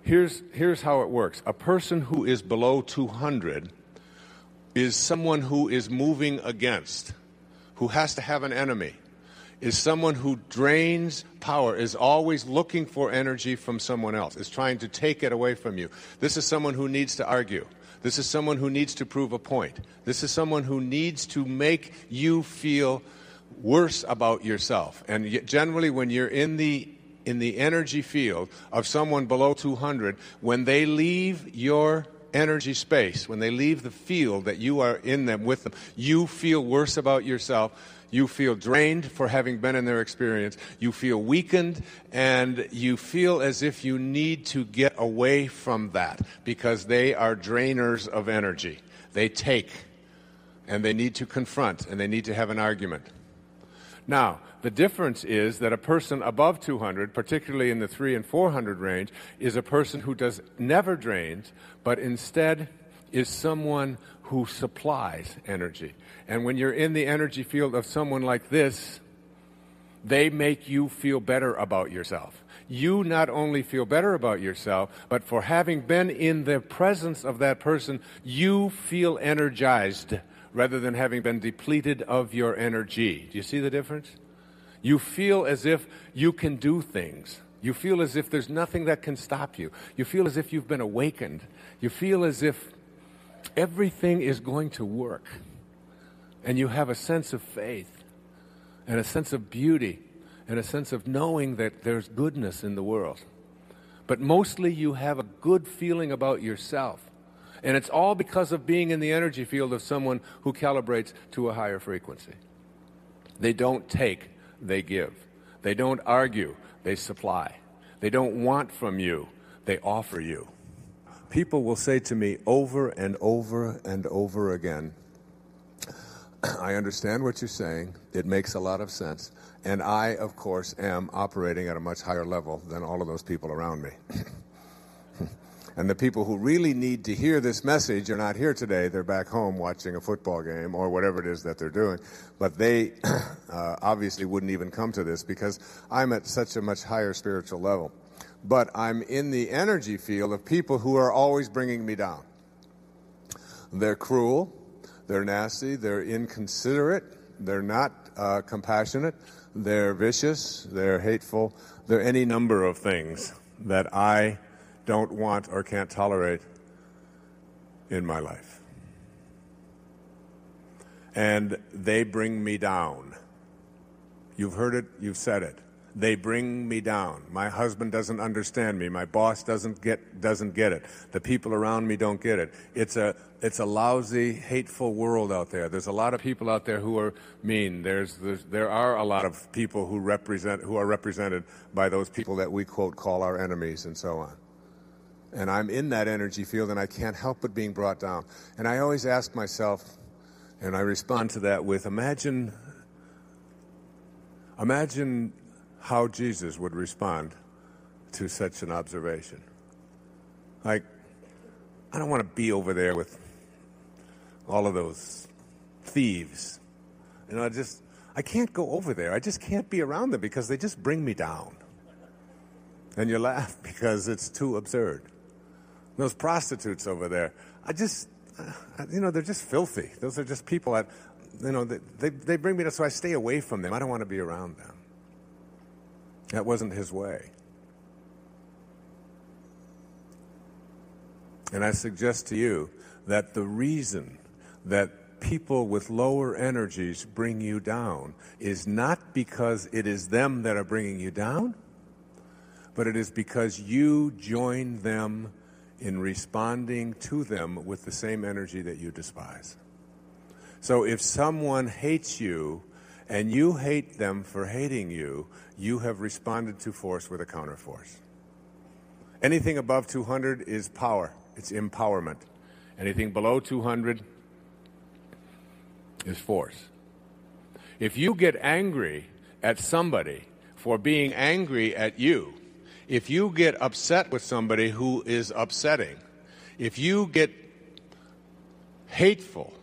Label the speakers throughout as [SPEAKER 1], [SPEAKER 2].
[SPEAKER 1] Here's how it works. A person who is below 200 is someone who is moving against, who has to have an enemy, is someone who drains power, is always looking for energy from someone else, is trying to take it away from you. This is someone who needs to argue. This is someone who needs to prove a point. This is someone who needs to make you feel worse about yourself. And generally when you're in the energy field of someone below 200, when they leave your energy space, when they leave the field that you are in them with them, you feel worse about yourself. You feel drained for having been in their experience. You feel weakened, and you feel as if you need to get away from that because they are drainers of energy. They take, and they need to confront, and they need to have an argument. Now, the difference is that a person above 200, particularly in the 300 and 400 range, is a person who never drains, but instead is someone who supplies energy. And when you're in the energy field of someone like this, they make you feel better about yourself. You not only feel better about yourself, but for having been in the presence of that person, you feel energized rather than having been depleted of your energy. Do you see the difference? You feel as if you can do things. You feel as if there's nothing that can stop you. You feel as if you've been awakened. You feel as if everything is going to work. And you have a sense of faith and a sense of beauty and a sense of knowing that there's goodness in the world. But mostly you have a good feeling about yourself. And it's all because of being in the energy field of someone who calibrates to a higher frequency. They don't take, they give. They don't argue, they supply. They don't want from you, they offer you. People will say to me over and over and over again, I understand what you're saying. It makes a lot of sense. And I, of course, am operating at a much higher level than all of those people around me. And the people who really need to hear this message are not here today. They're back home watching a football game or whatever it is that they're doing. But they obviously wouldn't even come to this because I'm at such a much higher spiritual level. But I'm in the energy field of people who are always bringing me down. They're cruel. They're nasty, they're inconsiderate, they're not compassionate, they're vicious, they're hateful, they're any number of things that I don't want or can't tolerate in my life. And they bring me down. You've heard it, you've said it. They bring me down. My husband doesn't understand me. My boss doesn't get it. The people around me don't get it. It's a lousy, hateful world out there. There's a lot of people out there who are mean. There are a lot of people who are represented by those people that we quote call our enemies and so on. And I'm in that energy field and I can't help but being brought down. And I always ask myself, and I respond to that with imagine how Jesus would respond to such an observation. Like, I don't want to be over there with all of those thieves. You know, I can't go over there. I just can't be around them because they just bring me down. And you laugh because it's too absurd. Those prostitutes over there, they're just filthy. Those are just people that, they bring me down, so I stay away from them. I don't want to be around them. That wasn't his way. And I suggest to you that the reason that people with lower energies bring you down is not because it is them that are bringing you down, but it is because you join them in responding to them with the same energy that you despise. So if someone hates you and you hate them for hating you, you have responded to force with a counterforce. Anything above 200 is power. It's empowerment. Anything below 200 is force. If you get angry at somebody for being angry at you, if you get upset with somebody who is upsetting, if you get hateful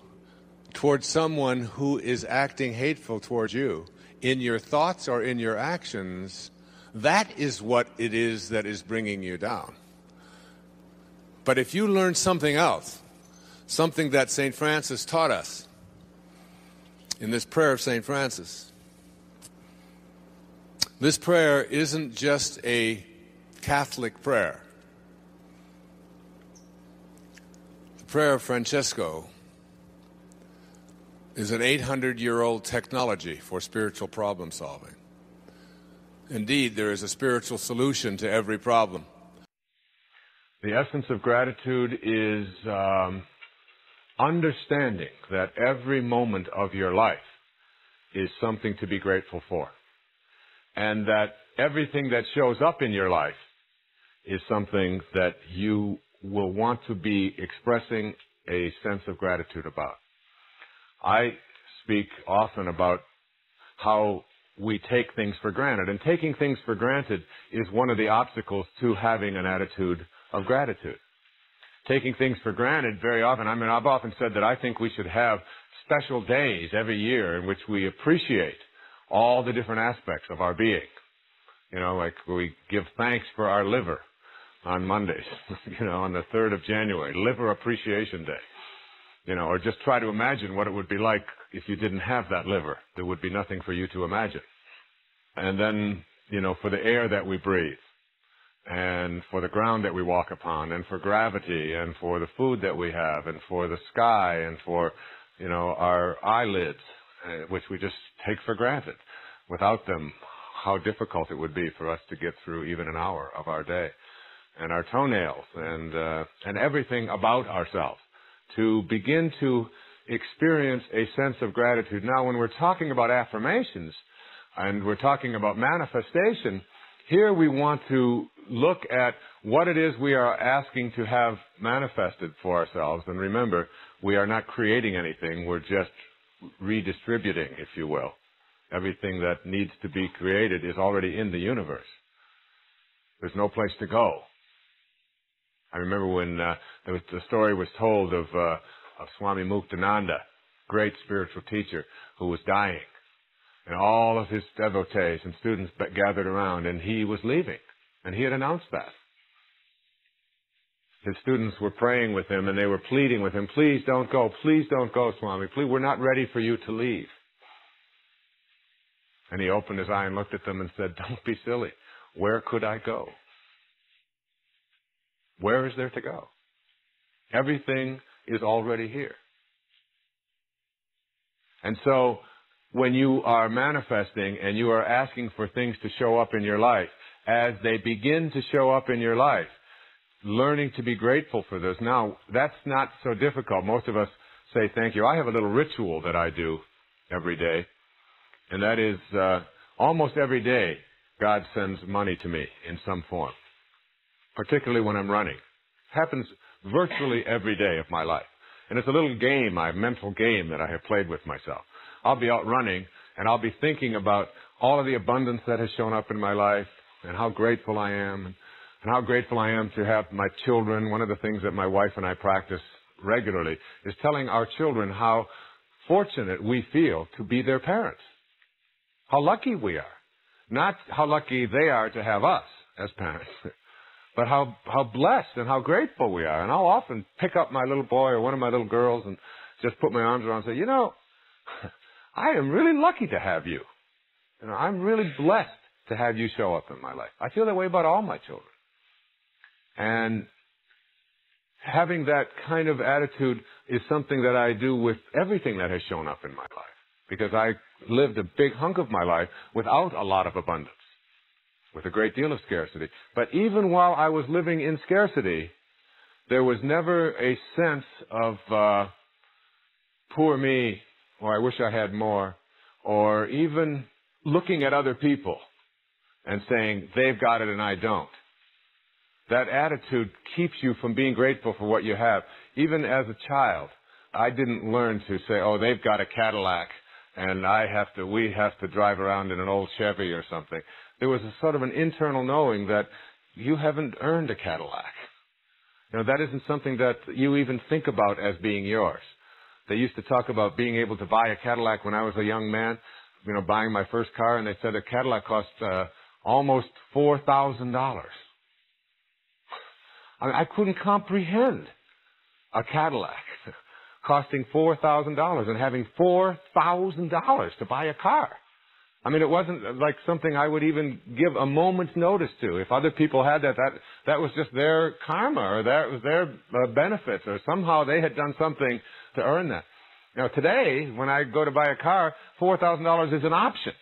[SPEAKER 1] towards someone who is acting hateful towards you, in your thoughts or in your actions, that is what it is that is bringing you down. But if you learn something else, something that St. Francis taught us in this prayer of St. Francis, this prayer isn't just a Catholic prayer. The prayer of Francesco is an 800-year-old technology for spiritual problem solving. Indeed, there is a spiritual solution to every problem. The essence of gratitude is understanding that every moment of your life is something to be grateful for, and that everything that shows up in your life is something that you will want to be expressing a sense of gratitude about. I speak often about how we take things for granted, and taking things for granted is one of the obstacles to having an attitude of gratitude. Taking things for granted very often, I've often said that I think we should have special days every year in which we appreciate all the different aspects of our being. You know, like we give thanks for our liver on Mondays, on the 3rd of January, Liver Appreciation Day. Or just try to imagine what it would be like if you didn't have that liver. There would be nothing for you to imagine. And then, for the air that we breathe, and for the ground that we walk upon, and for gravity, and for the food that we have, and for the sky, and for, our eyelids, which we just take for granted. Without them, how difficult it would be for us to get through even an hour of our day. And our toenails, and everything about ourselves. To begin to experience a sense of gratitude. Now, when we're talking about affirmations, and we're talking about manifestation, here we want to look at what it is we are asking to have manifested for ourselves. And remember, we are not creating anything, we're just redistributing, if you will. Everything that needs to be created is already in the universe. There's no place to go. I remember when the story was told of Swami Muktananda, great spiritual teacher, who was dying. And all of his devotees and students gathered around, and he was leaving. And he had announced that. His students were praying with him, and they were pleading with him, please don't go, Swami, please, we're not ready for you to leave. And he opened his eye and looked at them and said, don't be silly. Where could I go? Where is there to go? Everything is already here. And so, when you are manifesting and you are asking for things to show up in your life, as they begin to show up in your life, learning to be grateful for those. Now, that's not so difficult. Most of us say thank you. I have a little ritual that I do every day, and that is almost every day God sends money to me in some form, particularly when I'm running. It happens virtually every day of my life. And it's a little game, a mental game that I have played with myself. I'll be out running, and I'll be thinking about all of the abundance that has shown up in my life, and how grateful I am, and how grateful I am to have my children. One of the things that my wife and I practice regularly is telling our children how fortunate we feel to be their parents. How lucky we are. Not how lucky they are to have us as parents, but how blessed and how grateful we are. And I'll often pick up my little boy or one of my little girls and just put my arms around and say, I am really lucky to have you. I'm really blessed to have you show up in my life. I feel that way about all my children. And having that kind of attitude is something that I do with everything that has shown up in my life. Because I lived a big hunk of my life without a lot of abundance, with a great deal of scarcity. But even while I was living in scarcity, there was never a sense of poor me, or I wish I had more, or even looking at other people and saying, they've got it and I don't. That attitude keeps you from being grateful for what you have. Even as a child, I didn't learn to say, oh, they've got a Cadillac and we have to drive around in an old Chevy or something. There was a sort of an internal knowing that you haven't earned a Cadillac. That isn't something that you even think about as being yours. They used to talk about being able to buy a Cadillac when I was a young man, buying my first car, and they said a Cadillac cost almost $4,000. I mean, I couldn't comprehend a Cadillac costing $4,000 and having $4,000 to buy a car. I mean, it wasn't like something I would even give a moment's notice to. If other people had that was just their karma, or that was their benefits, or somehow they had done something to earn that. Now, today, when I go to buy a car, $4,000 is an option.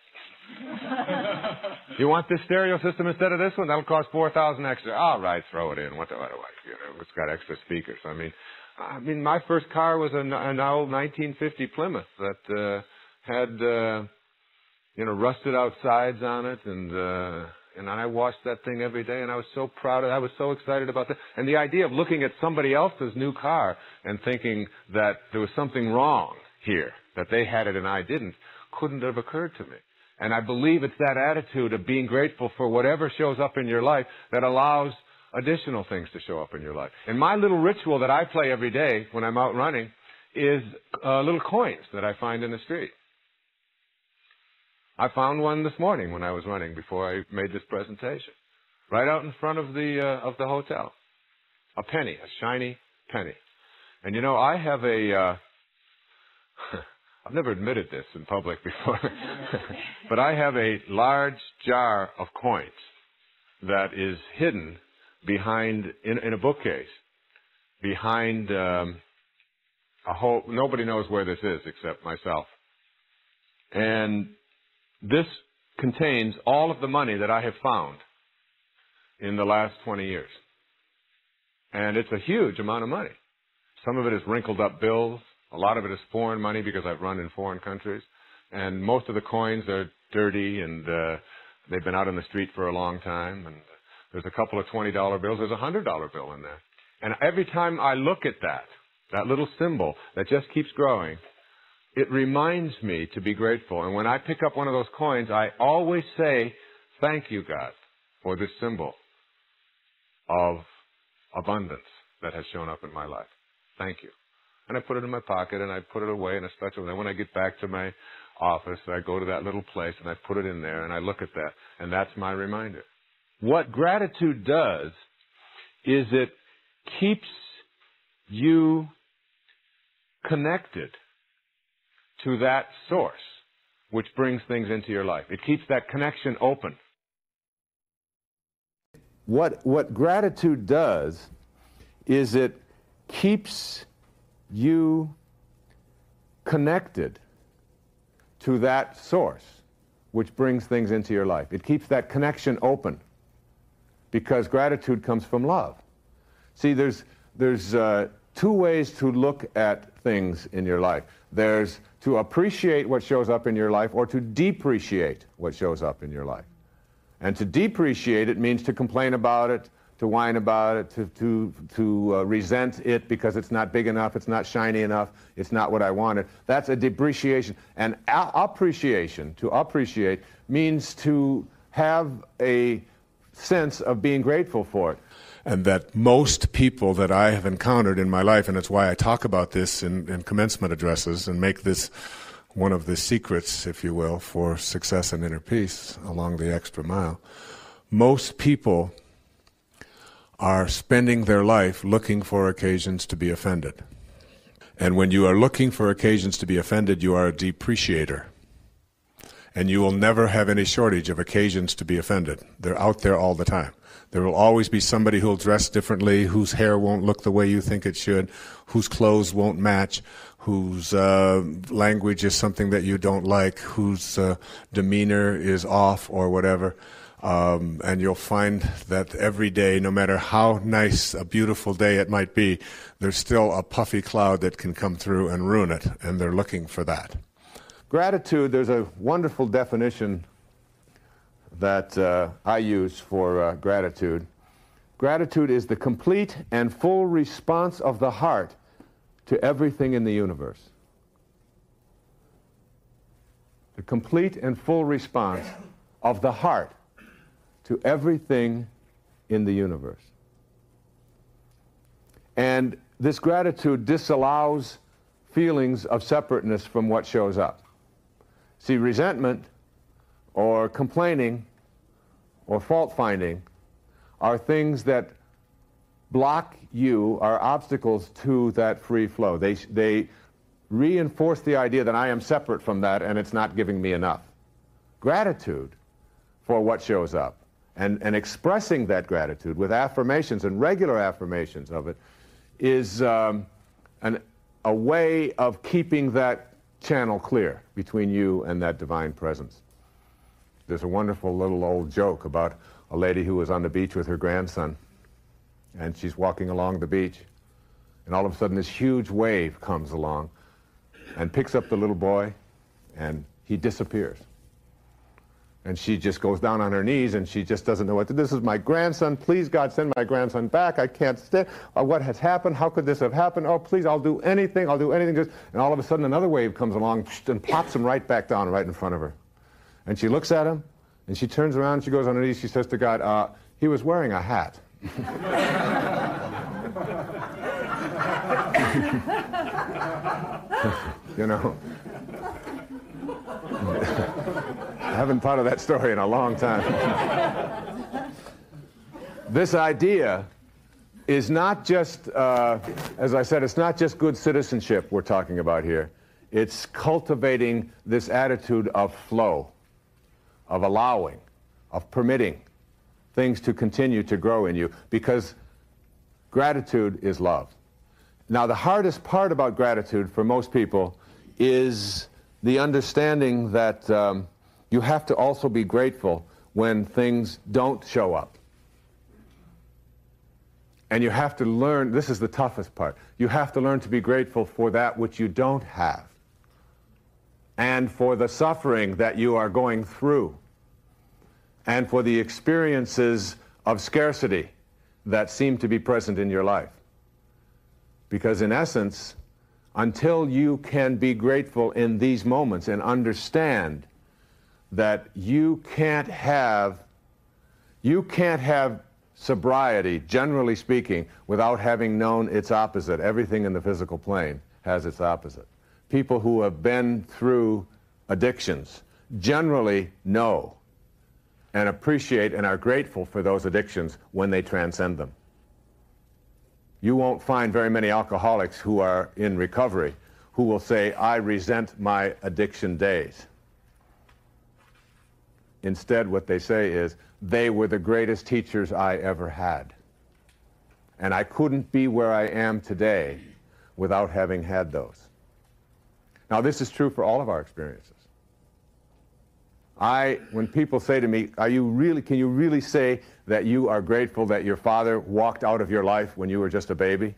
[SPEAKER 1] You want this stereo system instead of this one? That'll cost $4,000 extra. All right, throw it in. What do I? You know, it's got extra speakers. I mean, my first car was an old 1950 Plymouth that had rusted out sides on it, and I washed that thing every day, and I was so proud of it. I was so excited about that. And the idea of looking at somebody else's new car and thinking that there was something wrong here, that they had it and I didn't, couldn't have occurred to me. And I believe it's that attitude of being grateful for whatever shows up in your life that allows additional things to show up in your life. And my little ritual that I play every day when I'm out running is little coins that I find in the street. I found one this morning when I was running before I made this presentation, right out in front of the hotel. A penny, a shiny penny. And you know, I have I've never admitted this in public before, but I have a large jar of coins that is hidden behind, in a bookcase, behind a whole, nobody knows where this is except myself. And this contains all of the money that I have found in the last 20 years. And it's a huge amount of money. Some of it is wrinkled up bills. A lot of it is foreign money because I've run in foreign countries. And most of the coins are dirty and they've been out on the street for a long time. And there's a couple of $20 bills. There's a $100 bill in there. And every time I look at that little symbol that just keeps growing, it reminds me to be grateful. And when I pick up one of those coins, I always say, thank you, God, for this symbol of abundance that has shown up in my life. Thank you. And I put it in my pocket, and I put it away in a special way. Then when I get back to my office, I go to that little place, and I put it in there, and I look at that, and that's my reminder. What gratitude does is it keeps you connected to that source which brings things into your life. It keeps that connection open. What gratitude does is it keeps you connected to that source which brings things into your life. It keeps that connection open because gratitude comes from love. See, there's two ways to look at things in your life. There's to appreciate what shows up in your life or to depreciate what shows up in your life. And to depreciate it means to complain about it, to whine about it, to resent it because it's not big enough, it's not shiny enough, it's not what I wanted. That's a depreciation. And appreciation, to appreciate, means to have a sense of being grateful for it. And that most people that I have encountered in my life, and it's why I talk about this in commencement addresses and make this one of the secrets, if you will, for success and inner peace along the extra mile. Most people are spending their life looking for occasions to be offended. And when you are looking for occasions to be offended, you are a depreciator. And you will never have any shortage of occasions to be offended. They're out there all the time. There will always be somebody who will dress differently, whose hair won't look the way you think it should, whose clothes won't match, whose language is something that you don't like, whose demeanor is off or whatever. And you'll find that every day, no matter how nice a beautiful day it might be, there's still a puffy cloud that can come through and ruin it, and they're looking for that. Gratitude, there's a wonderful definition that I use for gratitude. Gratitude is the complete and full response of the heart to everything in the universe. The complete and full response of the heart to everything in the universe. And this gratitude disallows feelings of separateness from what shows up. See, resentment or complaining or fault-finding are things that
[SPEAKER 2] block you, are obstacles to that free flow. They reinforce the idea that I am separate from that and it's not giving me enough. Gratitude for what shows up and expressing that gratitude with affirmations and regular affirmations of it is a way of keeping that channel clear between you and that divine presence. There's a wonderful little old joke about a lady who was on the beach with her grandson, and she's walking along the beach, and all of a sudden this huge wave comes along and picks up the little boy, and he disappears. And she just goes down on her knees, and she just doesn't know what to do. This is my grandson. Please, God, send my grandson back. I can't stay. What has happened? How could this have happened? Oh, please, I'll do anything. I'll do anything. And all of a sudden, another wave comes along and plops him right back down, right in front of her. And she looks at him, and she turns around, she goes on her knees, she says to God, he was wearing a hat. You know. I haven't thought of that story in a long time. This idea is not just, as I said, it's not just good citizenship we're talking about here. It's cultivating this attitude of flow, of allowing, of permitting things to continue to grow in you, because gratitude is love. Now, the hardest part about gratitude for most people is the understanding that you have to also be grateful when things don't show up. And you have to learn, this is the toughest part, you have to learn to be grateful for that which you don't have, and for the suffering that you are going through, and for the experiences of scarcity that seem to be present in your life. Because in essence, until you can be grateful in these moments and understand that you can't have sobriety, generally speaking, without having known its opposite. Everything in the physical plane has its opposite. People who have been through addictions generally know and appreciate and are grateful for those addictions when they transcend them. You won't find very many alcoholics who are in recovery who will say, I resent my addiction days. Instead, what they say is, they were the greatest teachers I ever had. And I couldn't be where I am today without having had those. Now, this is true for all of our experiences. When people say to me, can you really say that you are grateful that your father walked out of your life when you were just a baby?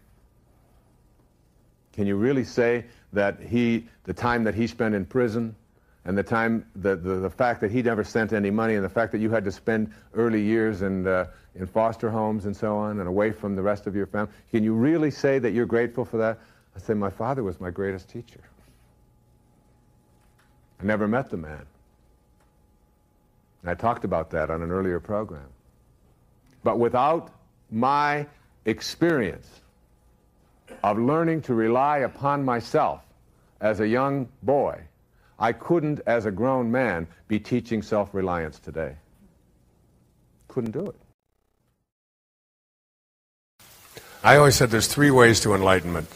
[SPEAKER 2] Can you really say that the time that he spent in prison, and the fact that he never sent any money, and the fact that you had to spend early years in foster homes and so on, and away from the rest of your family, can you really say that you're grateful for that? I say, my father was my greatest teacher. I never met the man. And I talked about that on an earlier program. But without my experience of learning to rely upon myself as a young boy, I couldn't, as a grown man, be teaching self-reliance today. Couldn't do it.
[SPEAKER 1] I always said there's three ways to enlightenment.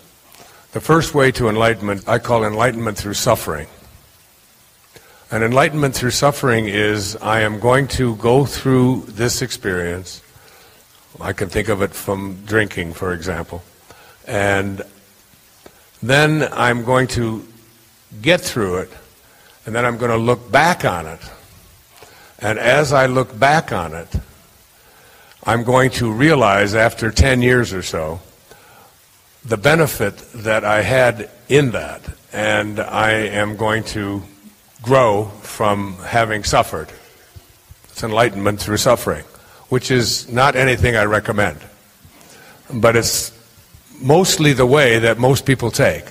[SPEAKER 1] The first way to enlightenment, I call enlightenment through suffering. And enlightenment through suffering is, I am going to go through this experience. I can think of it from drinking, for example. And then I'm going to get through it, and then I'm going to look back on it. And as I look back on it, I'm going to realize after 10 years or so the benefit that I had in that, and I am going to grow from having suffered. It's enlightenment through suffering, which is not anything I recommend. But it's mostly the way that most people take.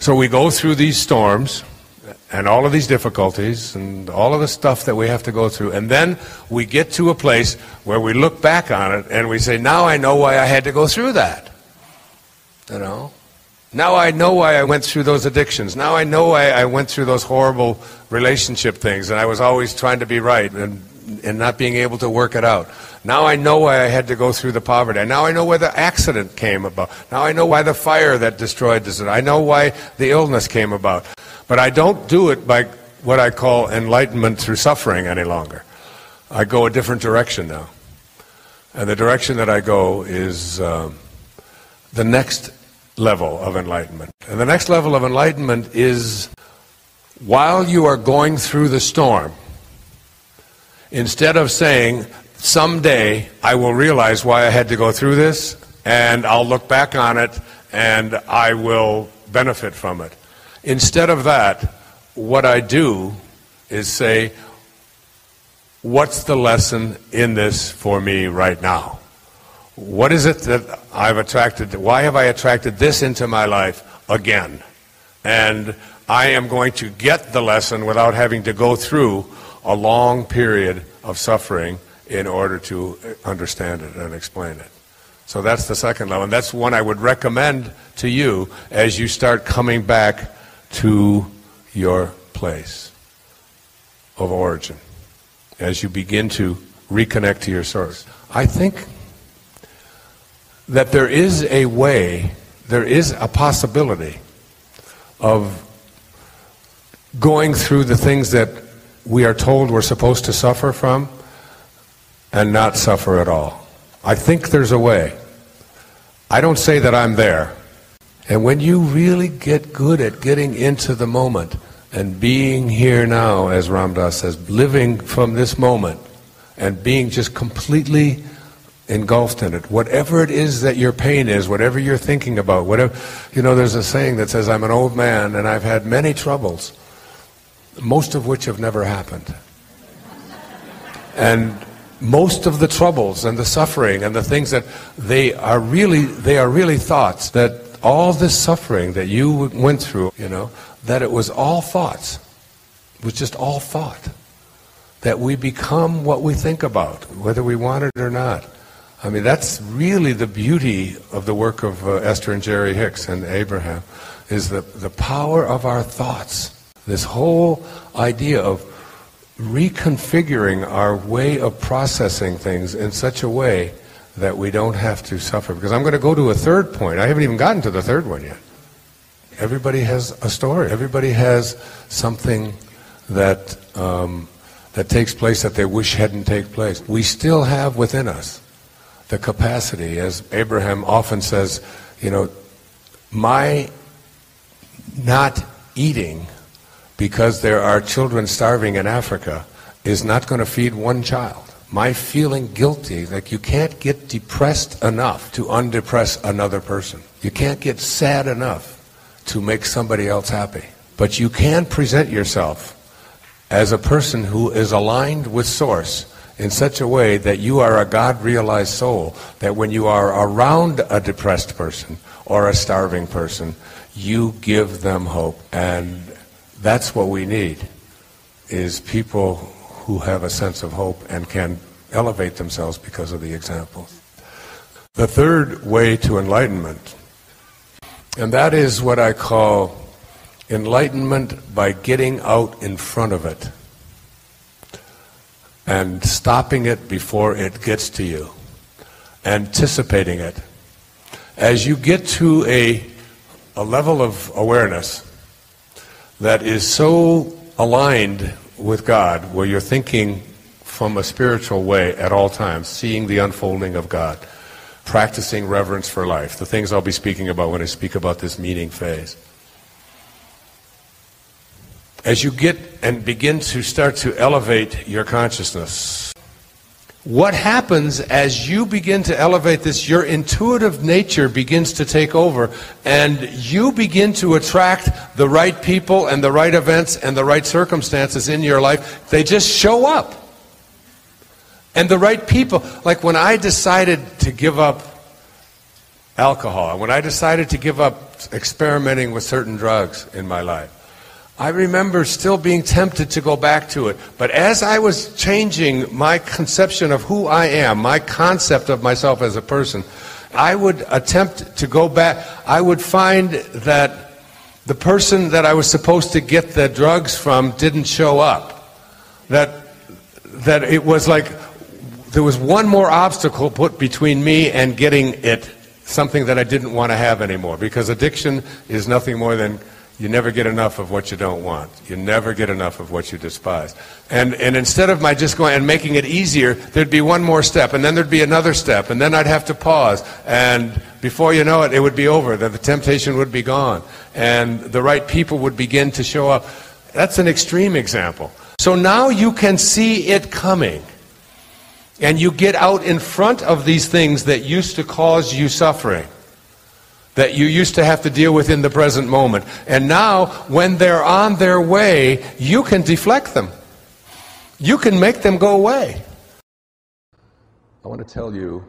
[SPEAKER 1] So we go through these storms and all of these difficulties and all of the stuff that we have to go through, and then we get to a place where we look back on it and we say, now I know why I had to go through that. You know? Now I know why I went through those addictions. Now I know why I went through those horrible relationship things, and I was always trying to be right. And
[SPEAKER 3] and not being able to work it out. Now I know why I had to go through the poverty. Now I know why the accident came about. Now I know why the fire that destroyed this. I know why the illness came about. But I don't do it by what I call enlightenment through suffering any longer. I go a different direction now. And the direction that I go is the next level of enlightenment. And the next level of enlightenment is while you are going through the storm, instead of saying, someday I will realize why I had to go through this, and I'll look back on it, and I will benefit from it. Instead of that, what I do is say, what's the lesson in this for me right now? What is it that I've attracted? Why have I attracted this into my life again? And I am going to get the lesson without having to go through a long period of suffering in order to understand it and explain it. So that's the second level, and that's one I would recommend to you as you start coming back to your place of origin, as you begin to reconnect to your source. I think that there is a way, there is a possibility of going through the things that we are told we're supposed to suffer from and not suffer at all. I think there's a way. I don't say that I'm there. And when you really get good at getting into the moment and being here now, as Ram Dass says, living from this moment and being just completely engulfed in it, whatever it is that your pain is, whatever you're thinking about, whatever, you know, there's a saying that says, I'm an old man and I've had many troubles, most of which have never happened. And most of the troubles and the suffering and the things that they are really thoughts, that all this suffering that you went through, you know, that it was all thoughts. It was just all thought. That we become what we think about, whether we want it or not. I mean, that's really the beauty of the work of Esther and Jerry Hicks and Abraham, is the power of our thoughts. This whole idea of reconfiguring our way of processing things in such a way that we don't have to suffer. Because I'm going to go to a third point. I haven't even gotten to the third one yet. Everybody has a story. Everybody has something that that takes place that they wish hadn't taken place. We still have within us the capacity, as Abraham often says, you know, my not eating because there are children starving in Africa is not going to feed one child. My feeling guilty, like you can't get depressed enough to undepress another person. You can't get sad enough to make somebody else happy. But you can present yourself as a person who is aligned with Source in such a way that you are a God-realized soul, that when you are around a depressed person or a starving person, you give them hope. And that's what we need, is people who have a sense of hope and can elevate themselves because of the examples. The third way to enlightenment, and that is what I call enlightenment by getting out in front of it and stopping it before it gets to you, anticipating it. As you get to a level of awareness that is so aligned with God, where you're thinking from a spiritual way at all times, seeing the unfolding of God, practicing reverence for life, the things I'll be speaking about when I speak about this meaning phase. As you get and begin to start to elevate your consciousness, what happens as you begin to elevate this, your intuitive nature begins to take over, and you begin to attract the right people and the right events and the right circumstances in your life. They just show up. And the right people, like when I decided to give up alcohol, when I decided to give up experimenting with certain drugs in my life, I remember still being tempted to go back to it. But as I was changing my conception of who I am, my concept of myself as a person, I would attempt to go back. I would find that the person that I was supposed to get the drugs from didn't show up. That that it was like there was one more obstacle put between me and getting it, something that I didn't want to have anymore. Because addiction is nothing more than you never get enough of what you don't want. You never get enough of what you despise. And instead of my just going and making it easier, there'd be one more step, and then there'd be another step, and then I'd have to pause. And before you know it, it would be over. The temptation would be gone. And the right people would begin to show up. That's an extreme example. So now you can see it coming. And you get out in front of these things that used to cause you suffering, that you used to have to deal with in the present moment. And now, when they're on their way, you can deflect them. You can make them go away.
[SPEAKER 2] I want to tell you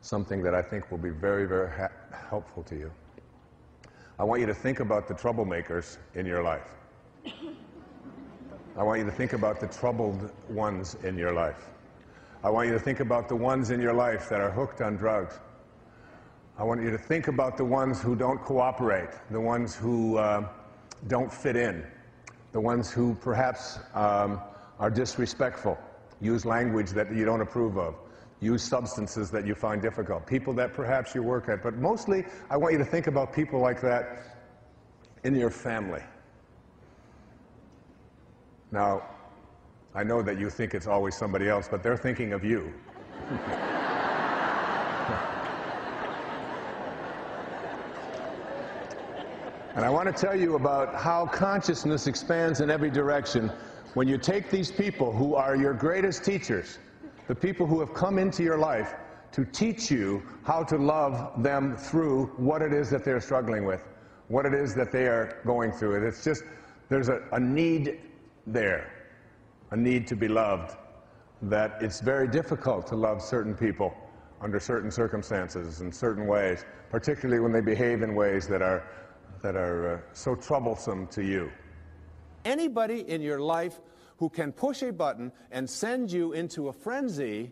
[SPEAKER 2] something that I think will be very, very helpful to you. I want you to think about the troublemakers in your life. I want you to think about the troubled ones in your life. I want you to think about the ones in your life that are hooked on drugs. I want you to think about the ones who don't cooperate, the ones who don't fit in, the ones who perhaps are disrespectful, use language that you don't approve of, use substances that you find difficult, people that perhaps you work at. But mostly, I want you to think about people like that in your family. Now, I know that you think it's always somebody else, but they're thinking of you. And I want to tell you about how consciousness expands in every direction when you take these people who are your greatest teachers, the people who have come into your life to teach you how to love them through what it is that they're struggling with, what it is that they are going through. It's just, there's a need there, a need to be loved, that it's very difficult to love certain people under certain circumstances in certain ways, particularly when they behave in ways that are so troublesome to you. Anybody in your life who can push a button and send you into a frenzy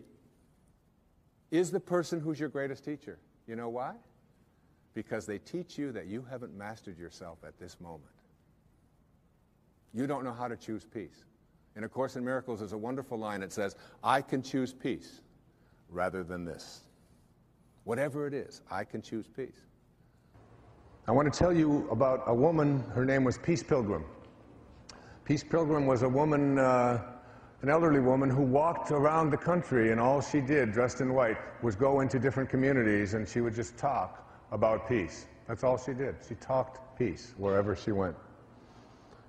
[SPEAKER 2] is the person who's your greatest teacher. You know why? Because they teach you that you haven't mastered yourself at this moment. You don't know how to choose peace. In A Course in Miracles, there's a wonderful line that says, I can choose peace rather than this. Whatever it is, I can choose peace. I want to tell you about a woman, her name was Peace Pilgrim. Peace Pilgrim was a woman, an elderly woman who walked around the country, and all she did, dressed in white, was go into different communities and she would just talk about peace. That's all she did. She talked peace wherever she went.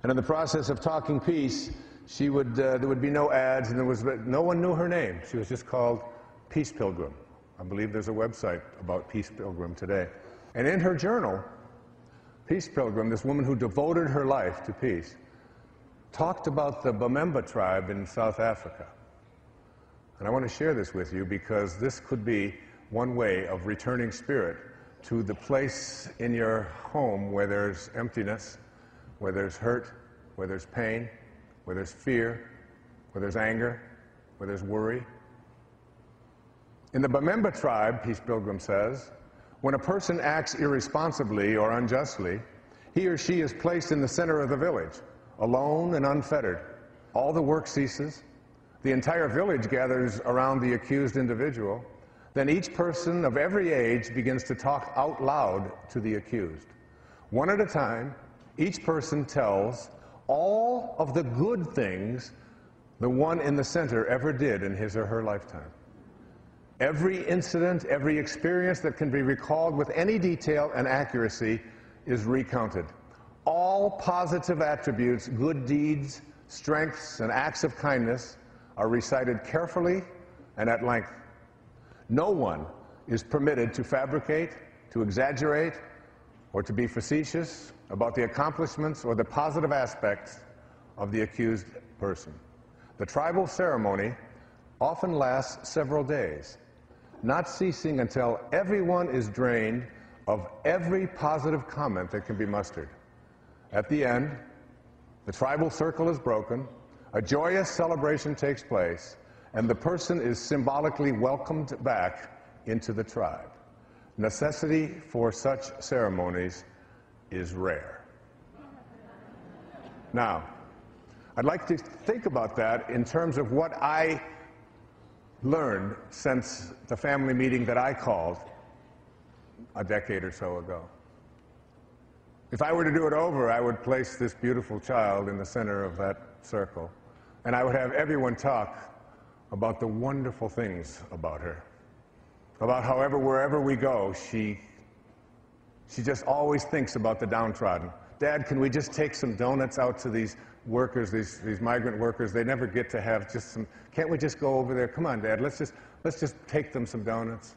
[SPEAKER 2] And in the process of talking peace, there would be no ads, and no one knew her name. She was just called Peace Pilgrim. I believe there's a website about Peace Pilgrim today. And in her journal, Peace Pilgrim, this woman who devoted her life to peace, talked about the Bamemba tribe in South Africa. And I want to share this with you because this could be one way of returning spirit to the place in your home where there's emptiness, where there's hurt, where there's pain, where there's fear, where there's anger, where there's worry. In the Bamemba tribe, Peace Pilgrim says, when a person acts irresponsibly or unjustly, he or she is placed in the center of the village, alone and unfettered. All the work ceases. The entire village gathers around the accused individual. Then each person of every age begins to talk out loud to the accused. One at a time, each person tells all of the good things the one in the center ever did in his or her lifetime. Every incident, every experience that can be recalled with any detail and accuracy is recounted. All positive attributes, good deeds, strengths, and acts of kindness are recited carefully and at length. No one is permitted to fabricate, to exaggerate, or to be facetious about the accomplishments or the positive aspects of the accused person. The tribal ceremony often lasts several days, not ceasing until everyone is drained of every positive comment that can be mustered. At the end, the tribal circle is broken, a joyous celebration takes place, and the person is symbolically welcomed back into the tribe. Necessity for such ceremonies is rare. Now, I'd like to think about that in terms of what I learned since the family meeting that I called a decade or so ago. If I were to do it over, I would place this beautiful child in the center of that circle, and I would have everyone talk about the wonderful things about her, about however, wherever we go, she just always thinks about the downtrodden. Dad, can we just take some donuts out to these workers, these migrant workers? They never get to have just some. Can't we just go over there? Come on, Dad, let's just take them some donuts.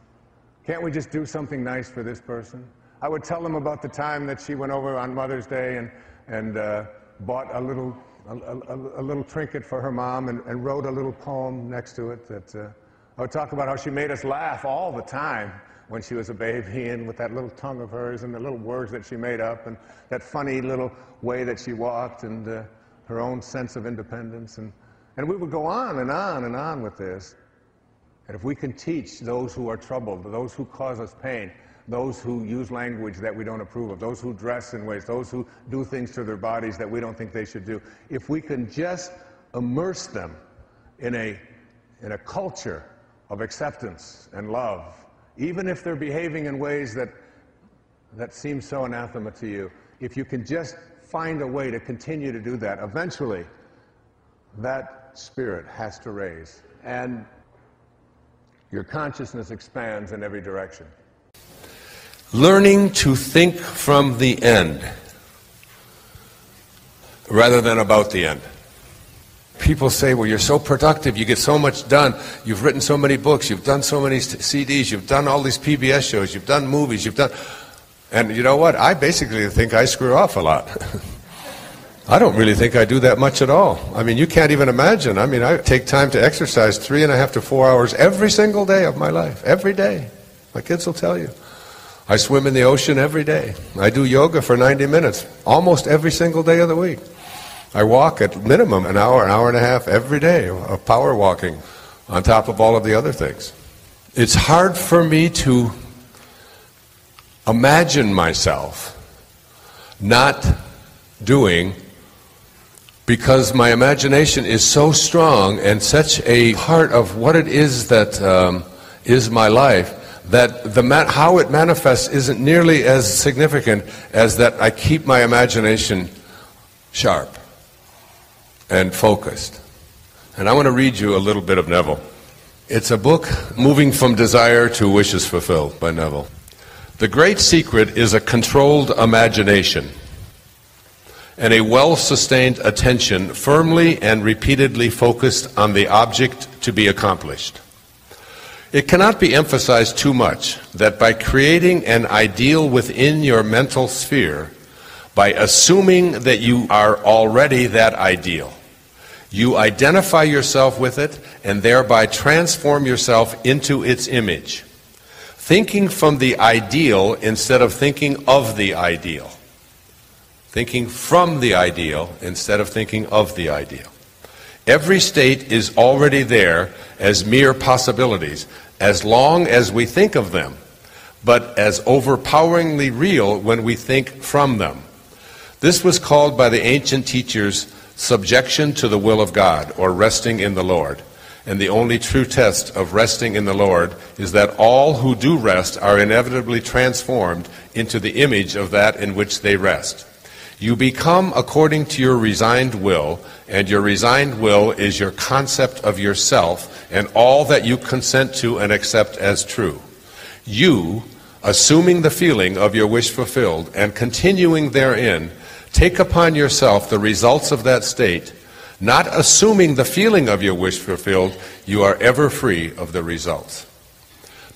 [SPEAKER 2] Can't we just do something nice for this person? I would tell them about the time that she went over on Mother's Day and bought a little trinket for her mom and wrote a little poem next to it. I would talk about how she made us laugh all the time when she was a baby, and with that little tongue of hers and the little words that she made up and that funny little way that she walked and her own sense of independence. And we would go on and on and on with this. And if we can teach those who are troubled, those who cause us pain, those who use language that we don't approve of, those who dress in ways, those who do things to their bodies that we don't think they should do, if we can just immerse them in a culture of acceptance and love, even if they're behaving in ways that seem so anathema to you, if you can just find a way to continue to do that, eventually that spirit has to raise, and your consciousness expands in every direction.
[SPEAKER 3] Learning to think from the end rather than about the end. People say, well, you're so productive, you get so much done, you've written so many books, you've done so many CDs, you've done all these PBS shows, you've done movies, and you know what? I basically think I screw off a lot. I don't really think I do that much at all. I mean, you can't even imagine. I mean, I take time to exercise 3.5 to 4 hours every single day of my life, every day. My kids will tell you. I swim in the ocean every day. I do yoga for 90 minutes, almost every single day of the week. I walk at minimum an hour and a half every day of power walking on top of all of the other things. It's hard for me to imagine myself not doing, because my imagination is so strong and such a part of what it is that is my life, that how it manifests isn't nearly as significant as that I keep my imagination sharp and focused. And I want to read you a little bit of Neville. It's a book, Moving from Desire to Wishes Fulfilled, by Neville. The great secret is a controlled imagination and a well-sustained attention firmly and repeatedly focused on the object to be accomplished. It cannot be emphasized too much that by creating an ideal within your mental sphere, by assuming that you are already that ideal, you identify yourself with it and thereby transform yourself into its image. Thinking from the ideal instead of thinking of the ideal. Thinking from the ideal instead of thinking of the ideal. Every state is already there as mere possibilities, as long as we think of them, but as overpoweringly real when we think from them. This was called by the ancient teachers subjection to the will of God, or resting in the Lord. And the only true test of resting in the Lord is that all who do rest are inevitably transformed into the image of that in which they rest. You become according to your resigned will, and your resigned will is your concept of yourself and all that you consent to and accept as true. You, assuming the feeling of your wish fulfilled and continuing therein, take upon yourself the results of that state. Not assuming the feeling of your wish fulfilled, you are ever free of the results.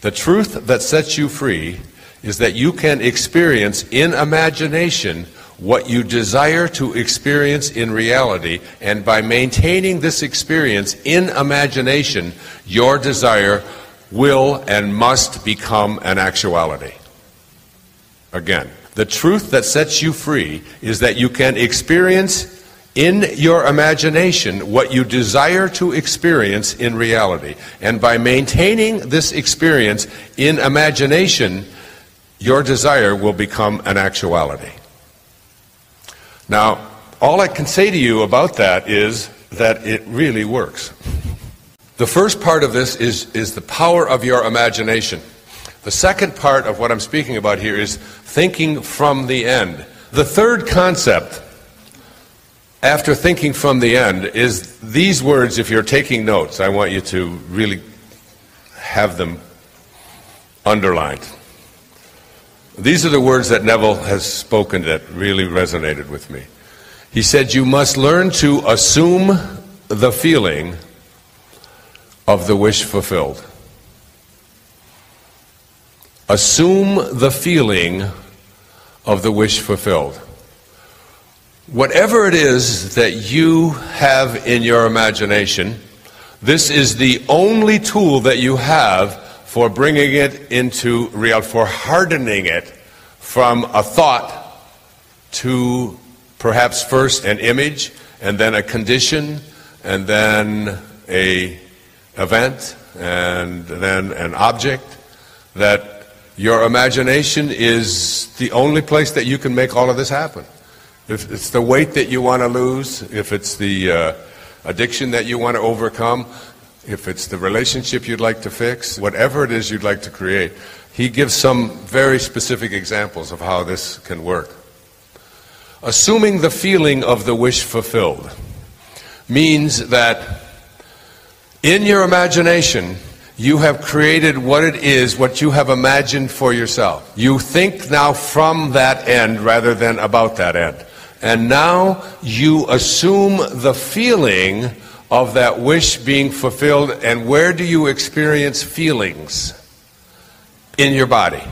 [SPEAKER 3] The truth that sets you free is that you can experience in imagination what you desire to experience in reality, and by maintaining this experience in imagination, your desire will and must become an actuality. Again, the truth that sets you free is that you can experience in your imagination what you desire to experience in reality, and by maintaining this experience in imagination, your desire will become an actuality. Now, all I can say to you about that is that it really works. The first part of this is the power of your imagination. The second part of what I'm speaking about here is thinking from the end. The third concept, after thinking from the end, is these words. If you're taking notes, I want you to really have them underlined. These are the words that Neville has spoken that really resonated with me. He said, you must learn to assume the feeling of the wish fulfilled. Assume the feeling of the wish fulfilled. Whatever it is that you have in your imagination, this is the only tool that you have for bringing it into reality, for hardening it from a thought to perhaps first an image, and then a condition, and then an event, and then an object. That your imagination is the only place that you can make all of this happen. If it's the weight that you want to lose, if it's the addiction that you want to overcome, if it's the relationship you'd like to fix, whatever it is you'd like to create, he gives some very specific examples of how this can work. Assuming the feeling of the wish fulfilled means that in your imagination, you have created what it is, what you have imagined for yourself. You think now from that end rather than about that end. And now you assume the feeling of that wish being fulfilled. And where do you experience feelings? In your body.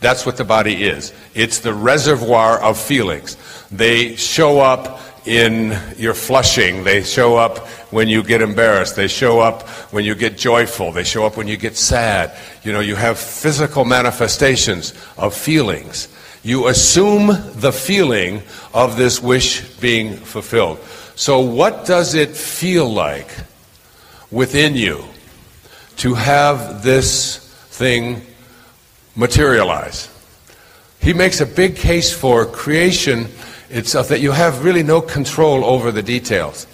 [SPEAKER 3] That's what the body is. It's the reservoir of feelings. They show up in your flushing. They show up when you get embarrassed. They show up when you get joyful. They show up when you get sad. You know, you have physical manifestations of feelings. You assume the feeling of this wish being fulfilled. So what does it feel like within you to have this thing materialize? He makes a big case for creation itself, that you have really no control over the details.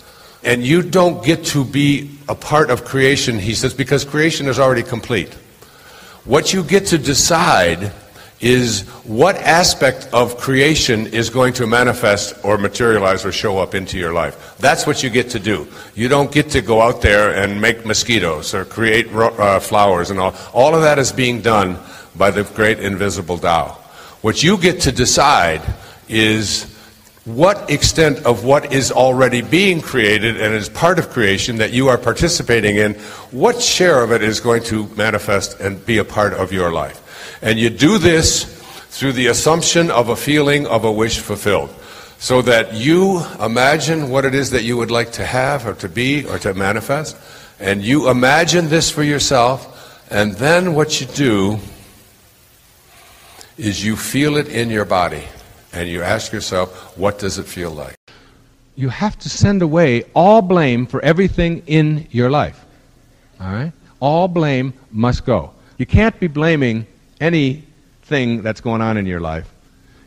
[SPEAKER 3] And you don't get to be a part of creation, he says, because creation is already complete. What you get to decide is what aspect of creation is going to manifest or materialize or show up into your life. That's what you get to do. You don't get to go out there and make mosquitoes or create flowers and all. All of that is being done by the great invisible Tao. What you get to decide is what extent of what is already being created and is part of creation that you are participating in, what share of it is going to manifest and be a part of your life. And you do this through the assumption of a feeling of a wish fulfilled, so that you imagine what it is that you would like to have or to be or to manifest, and you imagine this for yourself, and then what you do is you feel it in your body. And you ask yourself, what does it feel like? You have to send away all blame for everything in your life. All right? All blame must go. You can't be blaming anything that's going on in your life.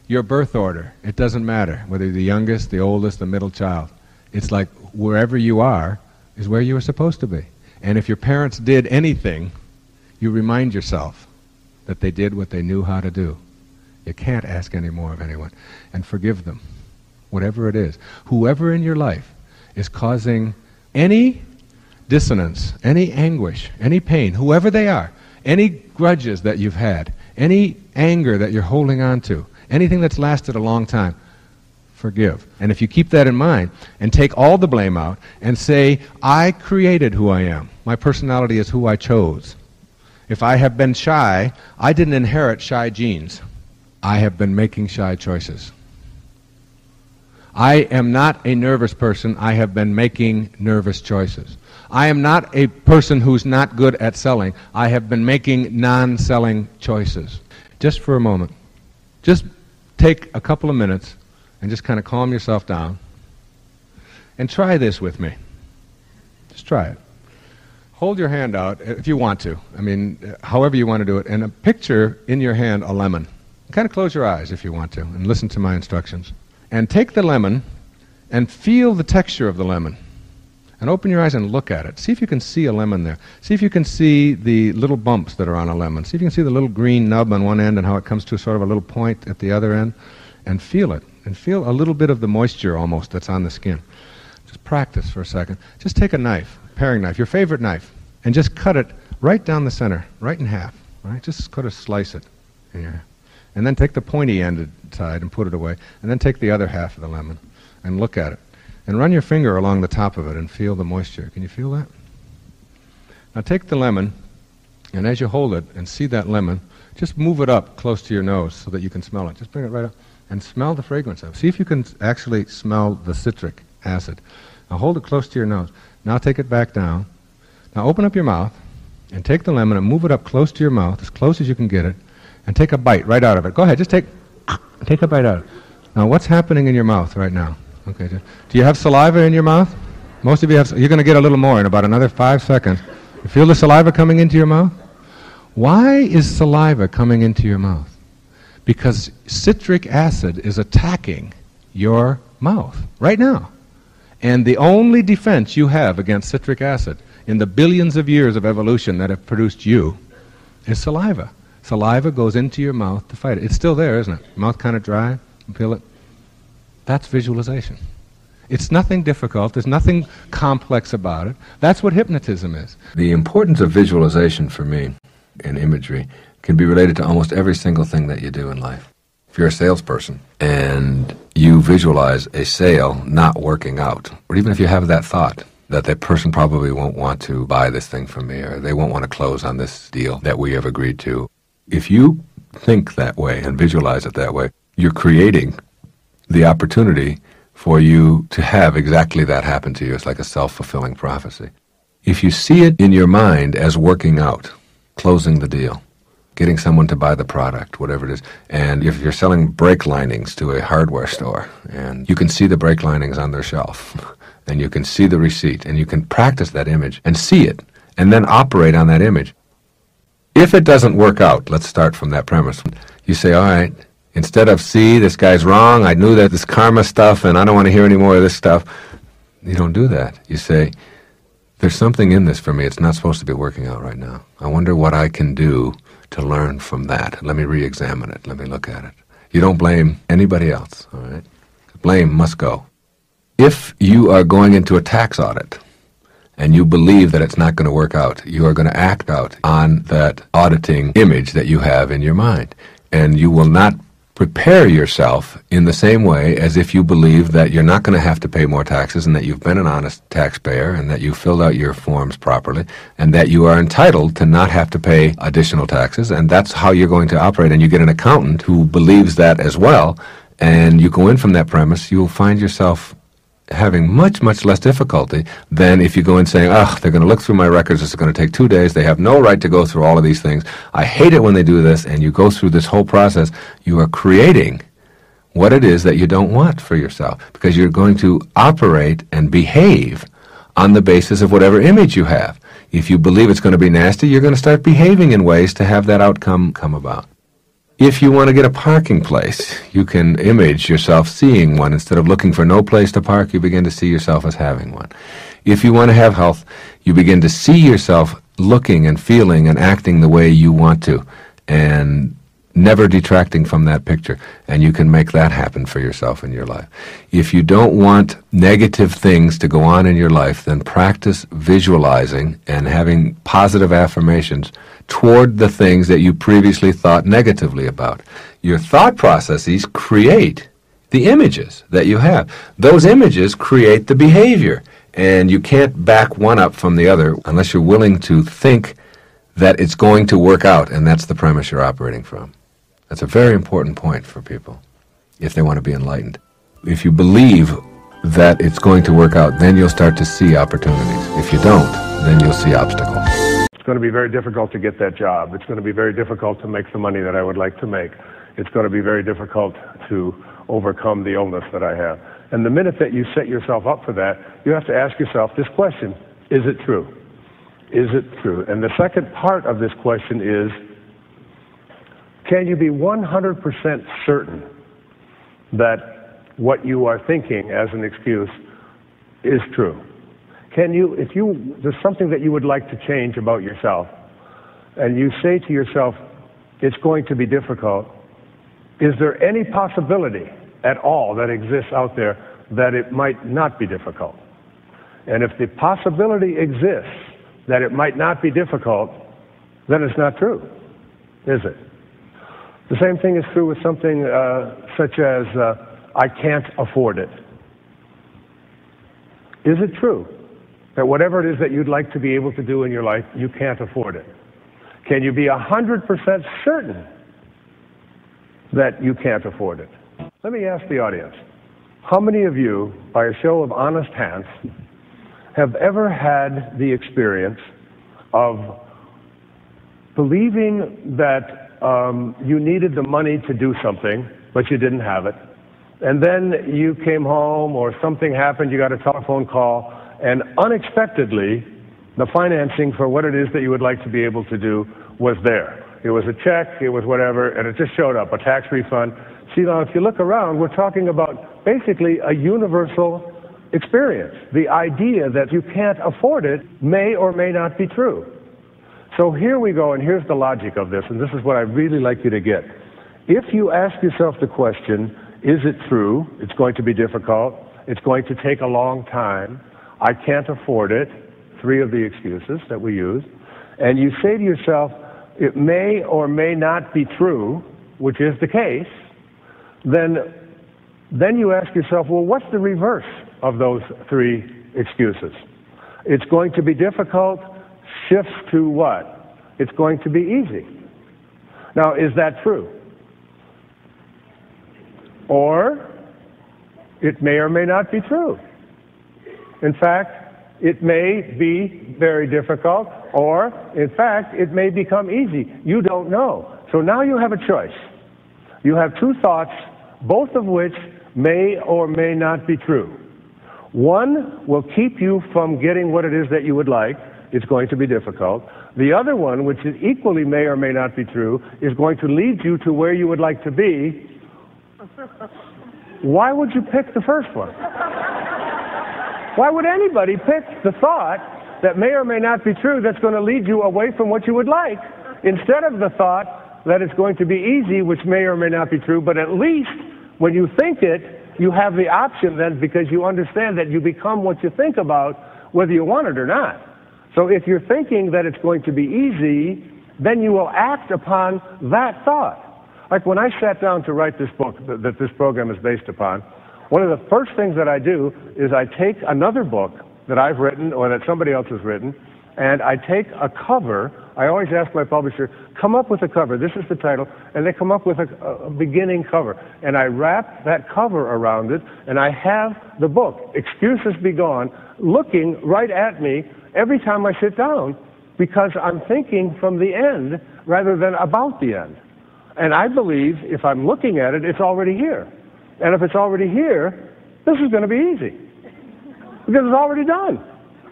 [SPEAKER 3] Your birth order, it doesn't matter whether you're the youngest, the oldest, the middle child. It's like wherever you are is where you were supposed to be. And if your parents did anything, you remind yourself that they did what they knew how to do. You can't ask any more of anyone. And forgive them, whatever it is. Whoever in your life is causing any dissonance, any anguish, any pain, whoever they are, any grudges that you've had, any anger that you're holding on to, anything that's lasted a long time, forgive. And if you keep that in mind and take all the blame out and say, I created who I am. My personality is who I chose. If I have been shy, I didn't inherit shy genes. I have been making shy choices. I am not a nervous person. I have been making nervous choices. I am not a person who's not good at selling. I have been making non-selling choices. Just for a moment, just take a couple of minutes and just kind of calm yourself down and try this with me. Just try it. Hold your hand out if you want to. I mean, however you want to do it. And picture in your hand a lemon. Kind of close your eyes if you want to and listen to my instructions. And take the lemon and feel the texture of the lemon. And open your eyes and look at it. See if you can see a lemon there. See if you can see the little bumps that are on a lemon. See if you can see the little green nub on one end and how it comes to sort of a little point at the other end. And feel it. And feel a little bit of the moisture almost that's on the skin. Just practice for a second. Just take a knife, paring knife, your favorite knife, and just cut it right down the center, right in half. Right? Just kind of slice it. And then take the pointy-ended side and put it away. And then take the other half of the lemon and look at it. And run your finger along the top of it and feel the moisture. Can you feel that? Now take the lemon, and as you hold it and see that lemon, just move it up close to your nose so that you can smell it. Just bring it right up and smell the fragrance of it. See if you can actually smell the citric acid. Now hold it close to your nose. Now take it back down. Now open up your mouth and take the lemon and move it up close to your mouth, as close as you can get it, and take a bite right out of it. Go ahead, just take a bite out of it. Now what's happening in your mouth right now? Okay. Do you have saliva in your mouth? Most of you have. You're going to get a little more in about another 5 seconds. You feel the saliva coming into your mouth? Why is saliva coming into your mouth? Because citric acid is attacking your mouth right now. And the only defense you have against citric acid in the billions of years of evolution that have produced you is saliva. Saliva goes into your mouth to fight it. It's still there, isn't it? Mouth kind of dry. You feel it? That's visualization. It's nothing difficult. There's nothing complex about it. That's what hypnotism is.
[SPEAKER 4] The importance of visualization for me in imagery can be related to almost every single thing that you do in life. If you're a salesperson and you visualize a sale not working out, or even if you have that thought that that person probably won't want to buy this thing from me, or they won't want to close on this deal that we have agreed to, if you think that way and visualize it that way, you're creating the opportunity for you to have exactly that happen to you. It's like a self-fulfilling prophecy. If you see it in your mind as working out, closing the deal, getting someone to buy the product, whatever it is, and if you're selling brake linings to a hardware store, and you can see the brake linings on their shelf, and you can see the receipt, and you can practice that image and see it, and then operate on that image. If it doesn't work out, let's start from that premise. You say, all right, instead of, see, this guy's wrong, I knew that this karma stuff, and I don't want to hear any more of this stuff. You don't do that. You say, there's something in this for me. It's not supposed to be working out right now. I wonder what I can do to learn from that. Let me re-examine it. Let me look at it. You don't blame anybody else, all right? Blame must go. If you are going into a tax audit and you believe that it's not going to work out, you are going to act out on that auditing image that you have in your mind. And you will not prepare yourself in the same way as if you believe that you're not going to have to pay more taxes and that you've been an honest taxpayer and that you filled out your forms properly and that you are entitled to not have to pay additional taxes, and that's how you're going to operate. And you get an accountant who believes that as well, and you go in from that premise, you'll find yourself having much, much less difficulty than if you go in saying, oh, they're going to look through my records, this is going to take 2 days, they have no right to go through all of these things, I hate it when they do this, and you go through this whole process. You are creating what it is that you don't want for yourself, because you're going to operate and behave on the basis of whatever image you have. If you believe it's going to be nasty, you're going to start behaving in ways to have that outcome come about. If you want to get a parking place, you can image yourself seeing one. Instead of looking for no place to park, you begin to see yourself as having one. If you want to have health, you begin to see yourself looking and feeling and acting the way you want to, and never detracting from that picture. And you can make that happen for yourself in your life. If you don't want negative things to go on in your life, then practice visualizing and having positive affirmations toward the things that you previously thought negatively about. Your thought processes create the images that you have. Those images create the behavior, and you can't back one up from the other unless you're willing to think that it's going to work out, and that's the premise you're operating from. That's a very important point for people if they want to be enlightened. If you believe that it's going to work out, then you'll start to see opportunities. If you don't, then you'll see obstacles.
[SPEAKER 5] It's going to be very difficult to get that job. It's going to be very difficult to make the money that I would like to make. It's going to be very difficult to overcome the illness that I have. And the minute that you set yourself up for that, you have to ask yourself this question: is it true? Is it true? And the second part of this question is, can you be 100% certain that what you are thinking as an excuse is true. Can you, if there's something that you would like to change about yourself, and you say to yourself, it's going to be difficult, is there any possibility at all that exists out there that it might not be difficult? And if the possibility exists that it might not be difficult, then it's not true, is it? The same thing is true with something such as, I can't afford it. Is it true that whatever it is that you'd like to be able to do in your life, you can't afford it? Can you be 100% certain that you can't afford it? Let me ask the audience, how many of you, by a show of honest hands, have ever had the experience of believing that you needed the money to do something, but you didn't have it, and then you came home or something happened, you got a telephone call, and unexpectedly, the financing for what it is that you would like to be able to do was there. It was a check, it was whatever, and it just showed up, a tax refund. See, now, if you look around, we're talking about basically a universal experience. The idea that you can't afford it may or may not be true. So here we go, and here's the logic of this, and this is what I'd really like you to get. If you ask yourself the question, is it true? It's going to be difficult. It's going to take a long time. I can't afford it. 3 of the excuses that we use. And you say to yourself, it may or may not be true, which is the case, then you ask yourself, well, what's the reverse of those 3 excuses? It's going to be difficult shifts to what? It's going to be easy. Now, is that true? Or it may or may not be true. In fact, it may be very difficult, or in fact, it may become easy. You don't know. So now you have a choice. You have 2 thoughts, both of which may or may not be true. One will keep you from getting what it is that you would like. It's going to be difficult. The other one, which is equally may or may not be true, is going to lead you to where you would like to be. Why would you pick the first one? Why would anybody pick the thought that may or may not be true that's going to lead you away from what you would like, instead of the thought that it's going to be easy, which may or may not be true, but at least when you think it, you have the option then, because you understand that you become what you think about, whether you want it or not. So if you're thinking that it's going to be easy, then you will act upon that thought. Like when I sat down to write this book that this program is based upon, one of the first things that I do is I take another book that I've written or that somebody else has written, and I take a cover. I always ask my publisher, come up with a cover. This is the title. And they come up with a beginning cover. And I wrap that cover around it, and I have the book, Excuses Be Gone, looking right at me every time I sit down, because I'm thinking from the end rather than about the end. And I believe if I'm looking at it, it's already here. And if it's already here, this is going to be easy, because it's already done.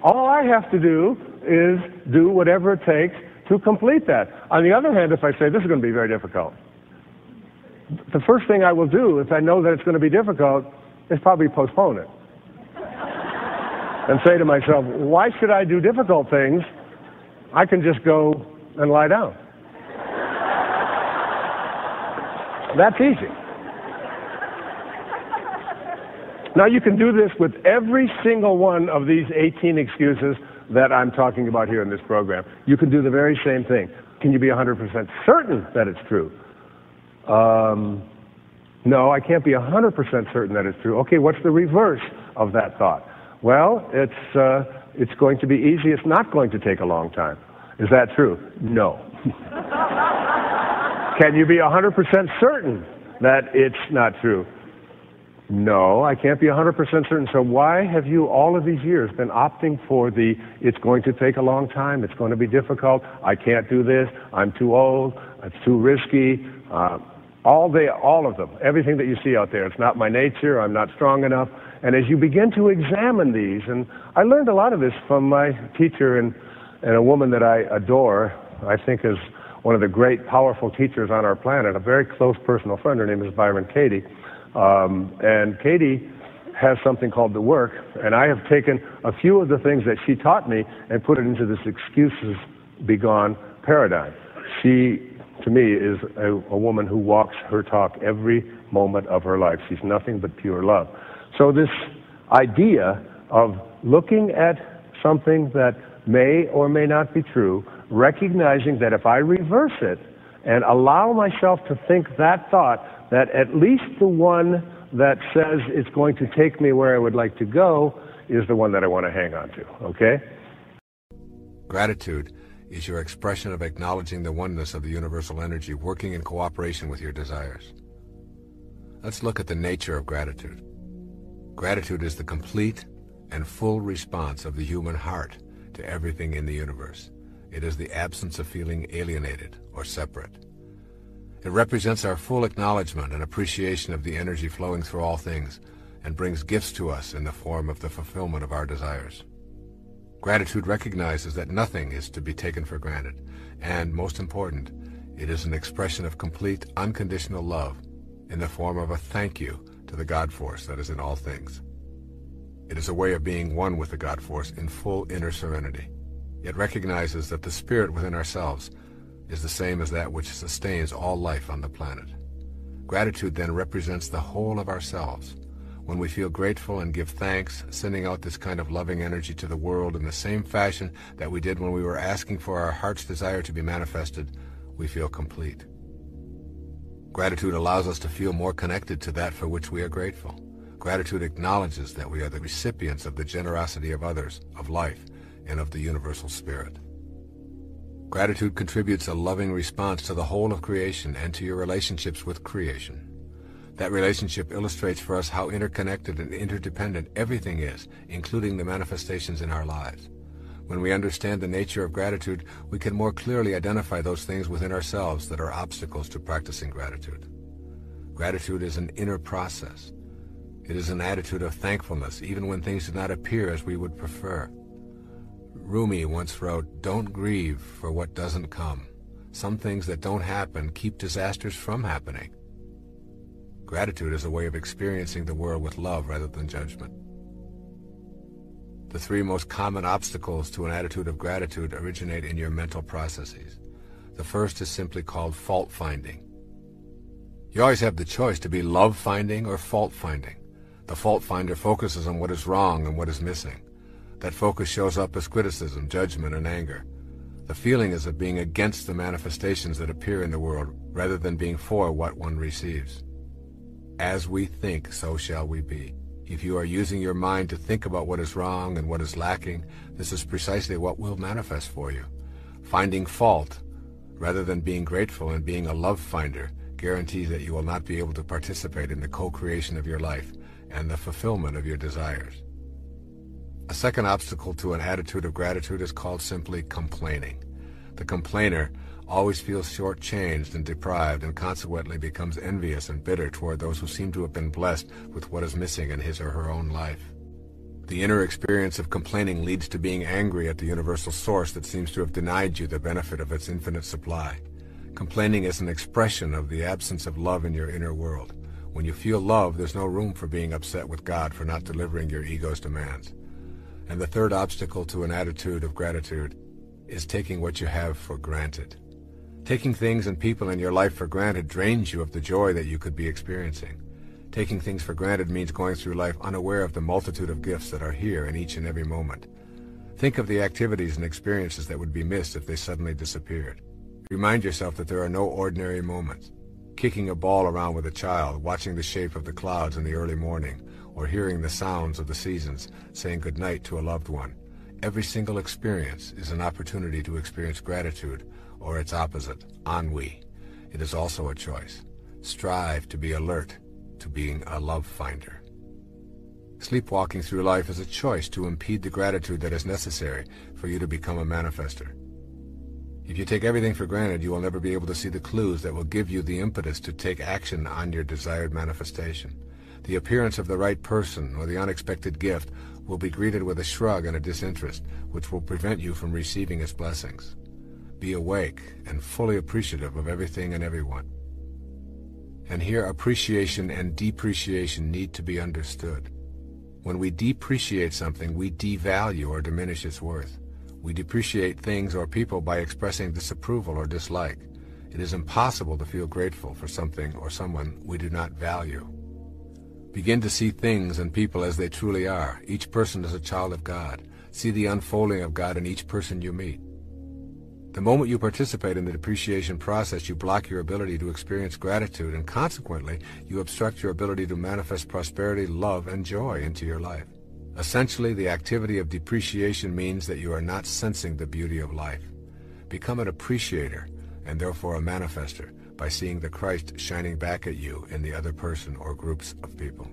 [SPEAKER 5] All I have to do is do whatever it takes to complete that. On the other hand, if I say this is going to be very difficult, the first thing I will do, if I know that it's going to be difficult, is probably postpone it. And say to myself, why should I do difficult things? I can just go and lie down. That's easy. Now, you can do this with every single one of these 18 excuses that I'm talking about here in this program. You can do the very same thing. Can you be 100% certain that it's true? No, I can't be 100% certain that it's true. Okay, what's the reverse of that thought? Well, it's going to be easy. It's not going to take a long time. Is that true? No. Can you be 100% certain that it's not true? No, I can't be 100% certain. So why have you all of these years been opting for the, it's going to take a long time, it's going to be difficult, I can't do this, I'm too old, it's too risky, all of them, everything that you see out there, it's not my nature, I'm not strong enough. And as you begin to examine these, and I learned a lot of this from my teacher and a woman that I adore, I think is one of the great, powerful teachers on our planet, a very close personal friend. Her name is Byron Katie. And Katie has something called The Work, and I have taken a few of the things that she taught me and put it into this excuses be gone paradigm. She, to me, is a woman who walks her talk every moment of her life. She's nothing but pure love. So this idea of looking at something that may or may not be true, recognizing that if I reverse it and allow myself to think that thought, that at least the one that says it's going to take me where I would like to go is the one that I want to hang on to, okay?
[SPEAKER 3] Gratitude is your expression of acknowledging the oneness of the universal energy working in cooperation with your desires. Let's look at the nature of gratitude. Gratitude is the complete and full response of the human heart to everything in the universe. It is the absence of feeling alienated or separate. It represents our full acknowledgement and appreciation of the energy flowing through all things and brings gifts to us in the form of the fulfillment of our desires. Gratitude recognizes that nothing is to be taken for granted, and, most important, it is an expression of complete, unconditional love in the form of a thank you to the God Force that is in all things. It is a way of being one with the God Force in full inner serenity. It recognizes that the spirit within ourselves is the same as that which sustains all life on the planet. Gratitude then represents the whole of ourselves. When we feel grateful and give thanks, sending out this kind of loving energy to the world in the same fashion that we did when we were asking for our heart's desire to be manifested, we feel complete. Gratitude allows us to feel more connected to that for which we are grateful. Gratitude acknowledges that we are the recipients of the generosity of others, of life, and of the universal spirit. Gratitude contributes a loving response to the whole of creation and to your relationships with creation. That relationship illustrates for us how interconnected and interdependent everything is, including the manifestations in our lives. When we understand the nature of gratitude, we can more clearly identify those things within ourselves that are obstacles to practicing gratitude. Gratitude is an inner process. It is an attitude of thankfulness, even when things do not appear as we would prefer. Rumi once wrote, "Don't grieve for what doesn't come. Some things that don't happen keep disasters from happening." Gratitude is a way of experiencing the world with love rather than judgment. The three most common obstacles to an attitude of gratitude originate in your mental processes. The first is simply called fault-finding. You always have the choice to be love-finding or fault-finding. The fault-finder focuses on what is wrong and what is missing. That focus shows up as criticism, judgment, and anger. The feeling is of being against the manifestations that appear in the world rather than being for what one receives. As we think, so shall we be. If you are using your mind to think about what is wrong and what is lacking, this is precisely what will manifest for you. Finding fault, rather than being grateful and being a love finder, guarantees that you will not be able to participate in the co-creation of your life and the fulfillment of your desires. A second obstacle to an attitude of gratitude is called simply complaining. The complainer always feels shortchanged and deprived and consequently becomes envious and bitter toward those who seem to have been blessed with what is missing in his or her own life. The inner experience of complaining leads to being angry at the universal source that seems to have denied you the benefit of its infinite supply. Complaining is an expression of the absence of love in your inner world. When you feel love, there's no room for being upset with God for not delivering your ego's demands. And the third obstacle to an attitude of gratitude is taking what you have for granted. Taking things and people in your life for granted drains you of the joy that you could be experiencing. Taking things for granted means going through life unaware of the multitude of gifts that are here in each and every moment. Think of the activities and experiences that would be missed if they suddenly disappeared. Remind yourself that there are no ordinary moments. Kicking a ball around with a child, watching the shape of the clouds in the early morning, or hearing the sounds of the seasons, saying goodnight to a loved one. Every single experience is an opportunity to experience gratitude, or its opposite, ennui. It is also a choice. Strive to be alert to being a love finder. Sleepwalking through life is a choice to impede the gratitude that is necessary for you to become a manifester. If you take everything for granted, you will never be able to see the clues that will give you the impetus to take action on your desired manifestation. The appearance of the right person or the unexpected gift will be greeted with a shrug and a disinterest, which will prevent you from receiving its blessings. Be awake and fully appreciative of everything and everyone. And here appreciation and depreciation need to be understood. When we depreciate something, we devalue or diminish its worth. We depreciate things or people by expressing disapproval or dislike. It is impossible to feel grateful for something or someone we do not value. Begin to see things and people as they truly are. Each person is a child of God. See the unfolding of God in each person you meet. The moment you participate in the depreciation process, you block your ability to experience gratitude, and consequently, you obstruct your ability to manifest prosperity, love, and joy into your life. Essentially, the activity of depreciation means that you are not sensing the beauty of life. Become an appreciator, and therefore a manifester, by seeing the Christ shining back at you in the other person or groups of people.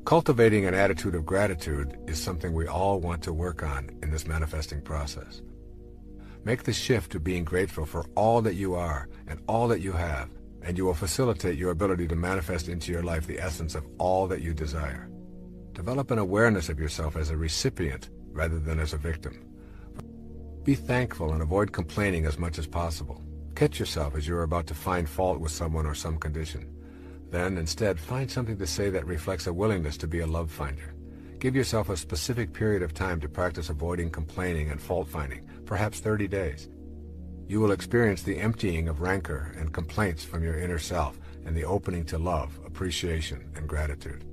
[SPEAKER 3] Cultivating an attitude of gratitude is something we all want to work on in this manifesting process. Make the shift to being grateful for all that you are and all that you have, and you will facilitate your ability to manifest into your life the essence of all that you desire. Develop an awareness of yourself as a recipient rather than as a victim. Be thankful and avoid complaining as much as possible. Catch yourself as you are about to find fault with someone or some condition. Then, instead, find something to say that reflects a willingness to be a love finder. Give yourself a specific period of time to practice avoiding complaining and fault-finding, perhaps 30 days. You will experience the emptying of rancor and complaints from your inner self and the opening to love, appreciation, and gratitude.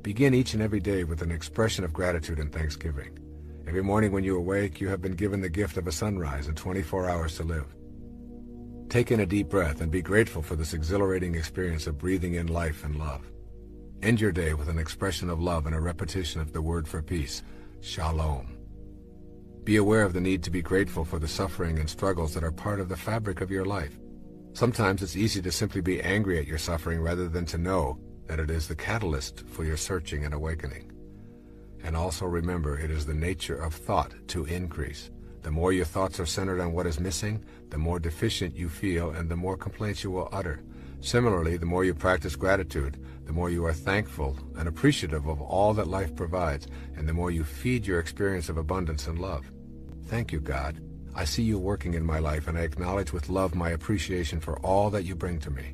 [SPEAKER 3] Begin each and every day with an expression of gratitude and thanksgiving. Every morning when you awake, you have been given the gift of a sunrise and 24 hours to live. Take in a deep breath and be grateful for this exhilarating experience of breathing in life and love. End your day with an expression of love and a repetition of the word for peace, shalom. Be aware of the need to be grateful for the suffering and struggles that are part of the fabric of your life. Sometimes it's easy to simply be angry at your suffering rather than to know that it is the catalyst for your searching and awakening. And also remember, it is the nature of thought to increase. The more your thoughts are centered on what is missing, the more deficient you feel and the more complaints you will utter. Similarly, the more you practice gratitude, the more you are thankful and appreciative of all that life provides, and the more you feed your experience of abundance and love. Thank you, God. I see you working in my life, and I acknowledge with love my appreciation for all that you bring to me.